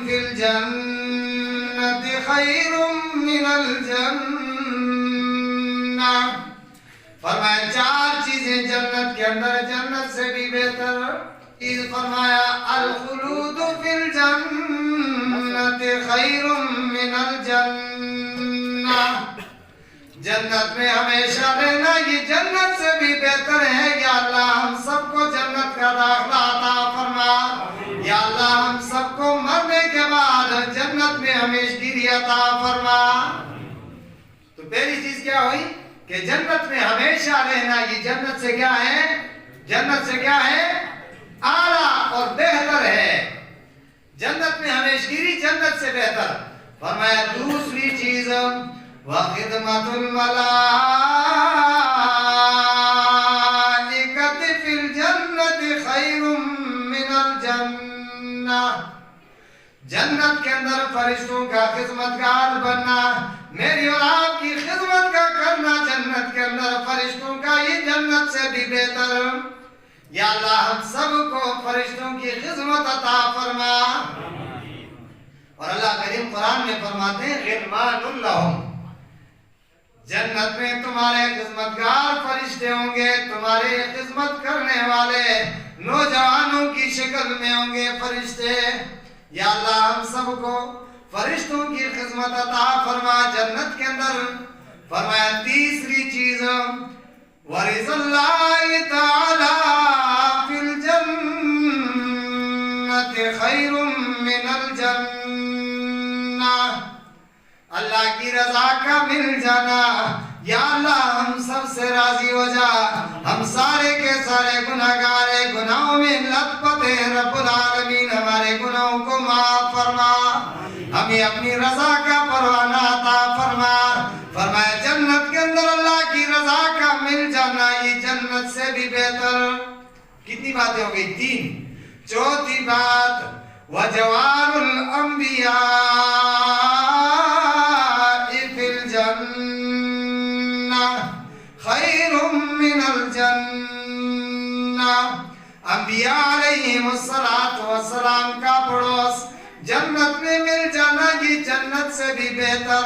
فی الجنت خیر من الجنہ. فرمایا چار چیزیں جنت کے اندر جنت سے بھی بہتر. فرمایا الخلود فی الجنت خیر من الجنہ. جنت میں ہمیشہ رہنا یہ جنت سے بھی بہتر ہے. یا اللہ ہم سب کو جنت کا داخلہ عطا فرما. یا اللہ ہم سب کو مرنے کے بعد جنت میں ہمیشگیری عطا فرما. تو پہلی چیز کیا ہوئی کہ جنت میں ہمیشہ رہنا یہ جنت سے کیا ہے؟ جنت سے کیا ہے؟ اعلیٰ اور بہتر ہے. جنت میں ہمیشگیری جنت سے بہتر. فرمایا دوسری چیز وَخِدْمَةُ الْمَلَائِكَةِ فِي الْجَنَّةِ خَيْرٌ مِّنَ الْجَنَّةِ. جنت کے اندر فرشتوں کا خدمتگار بننا, میری اور آپ کی خدمت کا کرنا جنت کے اندر فرشتوں کا, یہ جنت سے بھی بہتر. یا اللہ ہم سب کو فرشتوں کی خدمت عطا فرما. اور اللہ کریم قرآن میں فرماتے ہیں غلمان لہم, جنت میں تمہارے خدمتگار فرشتے ہوں گے, تمہارے خدمت کرنے والے نوجوانوں کی شکل میں ہوں گے فرشتے. یا اللہ ہم سب کو فرشتوں کی خدمت عطا فرما جنت کے اندر. فرمایا تیسری چیز وَرِضَ اللَّهِ تَعَالَى فِي الْجَنَّةِ خَيْرٌ مِّنَ الْجَنَّةِ. اللہ کی رضا کا مل جانا. یا اللہ ہم سب سے راضی ہو جا. ہم سارے کے سارے گناہگار ہیں, گناہوں میں لت پت ہیں. رب العالمین ہمارے گناہوں کو معاف فرما, ہمیں اپنی رضا کا پروانہ عطا فرما. فرمایا جنت کے اندر اللہ کی رضا کا مل جانا یہ جنت سے بھی بہتر. کتنی باتیں ہو گئی؟ 3. چوتھی بات وَجَوَارُ الْأَنْبِيَاءِ فِي الْجَنَّةِ خَيْرٌ مِّنَ الْجَنَّةِ. انبیاء علیہم السلام کا پڑوس جنت میں مل جانا یہ جنت سے بھی بہتر.